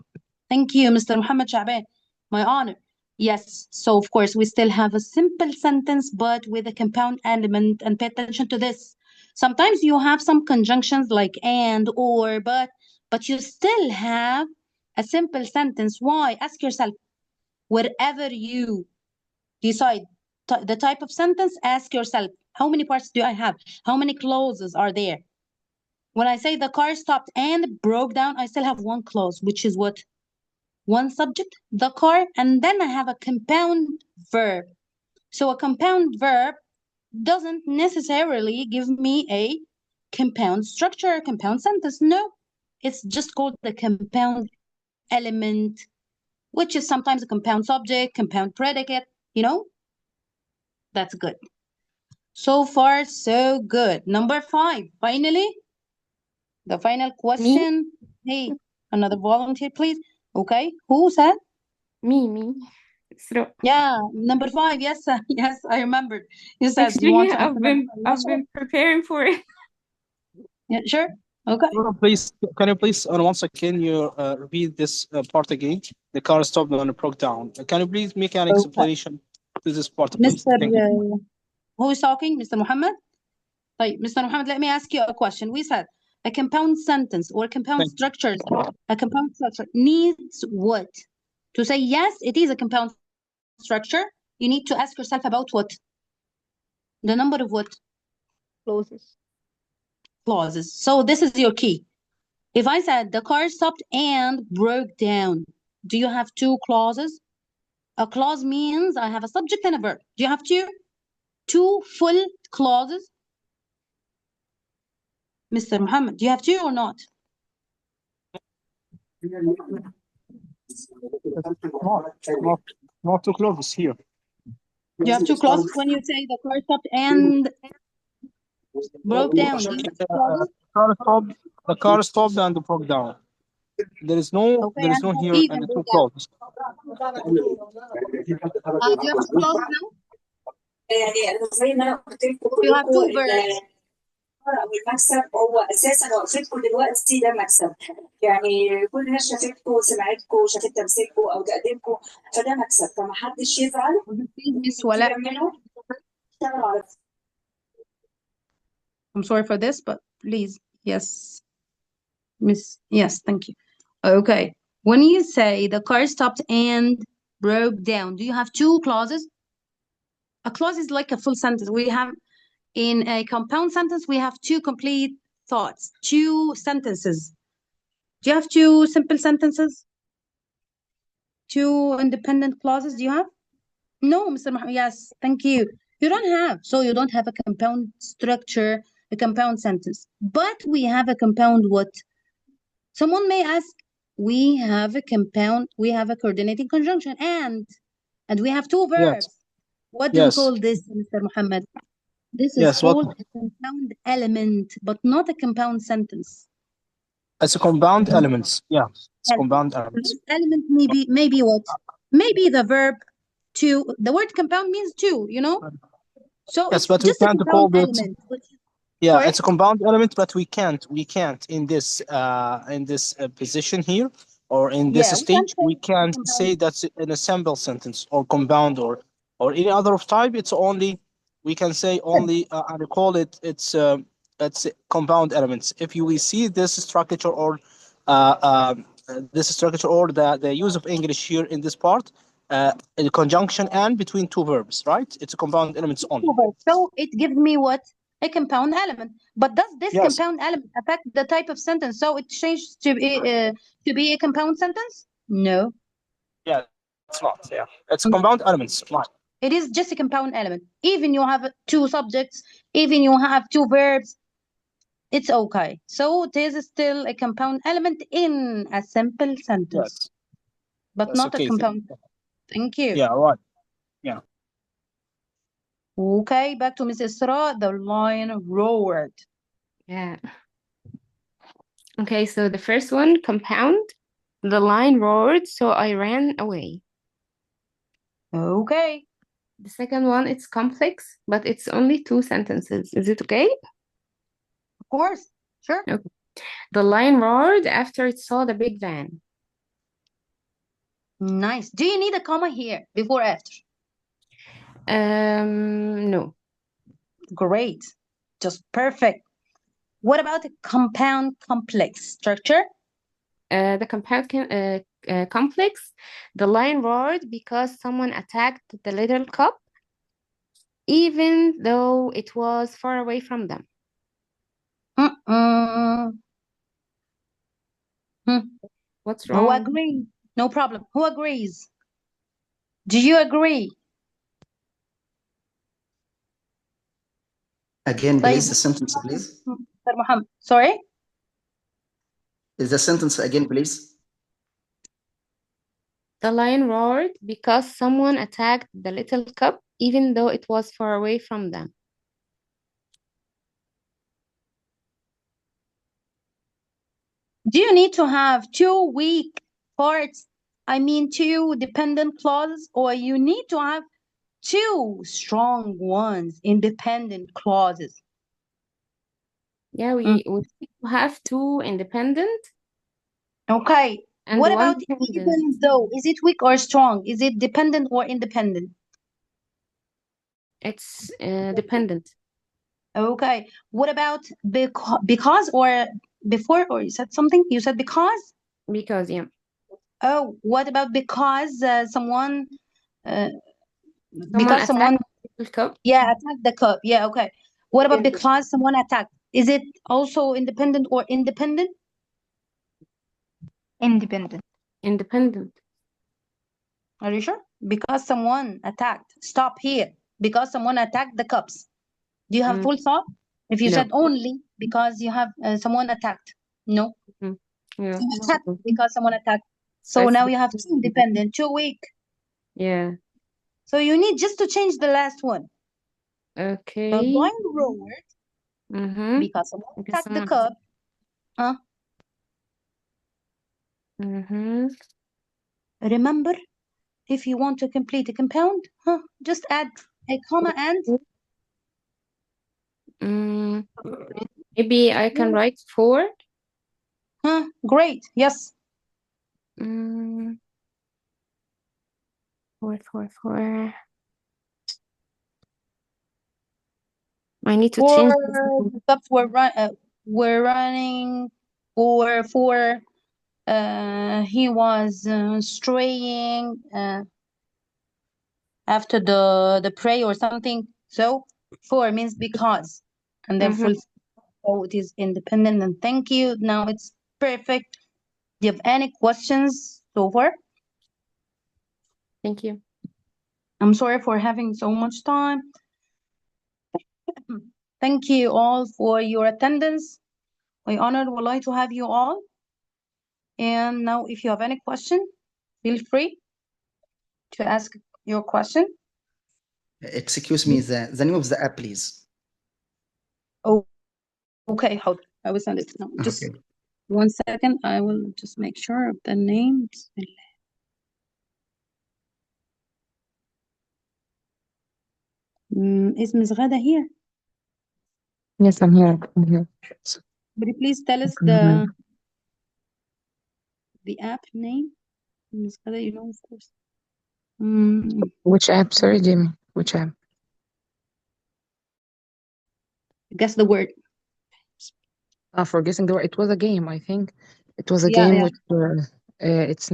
Thank you, Mr. Muhammad Sha'ban. My honor. Yes, so of course we still have a simple sentence, but with a compound element, and pay attention to this. Sometimes you have some conjunctions like and, or, but you still have a simple sentence. Why? Ask yourself, wherever you decide the type of sentence, ask yourself, how many parts do I have? How many clauses are there? When I say the car stopped and broke down, I still have one clause, which is what? One subject, the car, and then I have a compound verb. So a compound verb doesn't necessarily give me a compound structure, compound sentence. No, it's just called the compound element, which is sometimes a compound subject, compound predicate, you know? That's good. So far, so good. Number 5, finally, the final question. Hey, another volunteer, please. Okay, who said? Me. Yeah, number 5. Yes, yes, I remembered. You said you want to answer number 5. I've been preparing for it. Yeah, sure. Okay. Can you please, once again, you repeat this part again? The car stopped and broke down. Can you please make an explanation to this part, please? Thank you. Who is talking? Mr. Muhammad? Right, Mr. Muhammad, let me ask you a question. We said a compound sentence or compound structures, a compound structure needs what? To say yes, it is a compound structure, you need to ask yourself about what? The number of what? Clauses. Clauses. So this is your key. If I said the car stopped and broke down, do you have 2 clauses? A clause means I have a subject and a verb. Do you have 2 full clauses? Mr. Muhammad, do you have 2 or not? Not 2 clauses here. You have 2 clauses when you say the car stopped and broke down. Do you have 2 clauses? The car stopped and broke down. There is no Okay, and here even and the 2 broke down. clauses. Do you have 2 clauses now? You have 2 verbs. والمكسب هو اساسا وقفتكم دلوقتي ده مكسب، يعني كل الناس شافتكم وسمعتكم وشافت تمثيلكم او تقديمكم، فده مكسب، فما حدش يزعل منه. I'm sorry for this, but please, yes, Miss, yes, thank you. Okay, when you say the car stopped and broke down, do you have 2 clauses? A clause is like a full sentence. We have in a compound sentence, we have 2 complete thoughts, 2 sentences. Do you have 2 simple sentences? 2 independent clauses, do you have? No, Mr. Muhammad, yes, thank you. You don't have, so you don't have a compound structure, a compound sentence. But we have a compound what? Someone may ask, we have a compound, we have a coordinating conjunction, and we have two verbs. Yes. What do we Yes. call this, Mr. Muhammad? This is Yes. What? called a compound element, but not a compound sentence. It's a compound elements. Yeah. It's Element. compound elements. This element maybe what? Maybe the verb to. The word compound means two, you know? So Yes, it's but we just a can't call compound it. element. Yeah, Sorry? it's a compound element, but we can't in this position here or in this Yeah, we stage, we can't can't say say that's an assemble sentence or compound or any other of type. It's only we can say only and call it's compound elements. If you will see this structure or this structure or the use of English here in this part, the conjunction and between two verbs, right? It's a compound elements only. So it gives me what? A compound element. But does this Yes. compound element affect the type of sentence? So it changed to be a compound sentence? No. Yeah, it's not. Yeah, it's compound elements. Right. It is just a compound element. Even you have two subjects, even you have two verbs, it's okay. So it is still a compound element in a simple sentence, Yes. but That's not a okay. compound. Thank you. Yeah. Right. Yeah. Okay, back to Miss Isra. The lion roared. Yeah. Okay, so the first one, compound. The lion roared, so I ran away. Okay. The second one, it's complex, but it's only two sentences. Is it okay? Of course. Sure. Okay. The lion roared after it saw the big van. Nice. Do you need a comma here before after? No. Great. Just perfect. What about a compound complex structure? The compound complex. The lion roared because someone attacked the little cub, even though it was far away from them. What's Who wrong? agrees? No problem. Who agrees? Do you agree? Again, طيب. please, the sentence, please. Mr. Muhammad. Sorry? Is the sentence again, please? The lion roared because someone attacked the little cub, even though it was far away from them. Do you need to have two weak parts? I mean, two dependent clauses, or you need to have two strong ones, independent clauses? Yeah, we have two independent. Okay. And What one about dependent. even though? Is it weak or strong? Is it dependent or independent? It's dependent. Okay. What about because or before, or you said something? You said because? Because, yeah. Oh, what about because someone Someone attacked the cup? Yeah, attacked the cup. Yeah, okay. What about because someone attacked? Is it also independent or independent? Independent. Independent. Are you sure? Because someone attacked. Stop here. Because someone attacked the cups. Do you have full stop? If you No. said only because you have someone attacked. No. Yeah. Attacked because someone attacked. So That's now you have two independent, two weak. Yeah. So you need just to change the last one. Okay. The lion roared because someone attacked the cup. Huh? Remember, if you want to complete a compound, just add a comma and maybe I can write 4. Great. Yes. 4. I need to Four change. cups were running, or 4 he was straying after the prey or something. So 4 means because, and then full. So it is independent. And thank you. Now it's perfect. Do you have any questions so far? Thank you. I'm sorry for having so much time. Thank you all for your attendance. I honored Wallahi to have you all. And now if you have any question, feel free to ask your question. Excuse me, the name of the app, please. Oh, okay, hold on. I will send it now. Just Okay. 1 second. I will just make sure of the name. Bismillah. Is Ms. Ghada here? Yes, I'm here. I'm here. Would you please tell us Mhm. the app name? Ms. Ghada, you know, of course. Which app? Sorry, Jamie. Which app? Guess the word. For guessing the word. It was a game, I think. It was a Yeah, game yeah. with its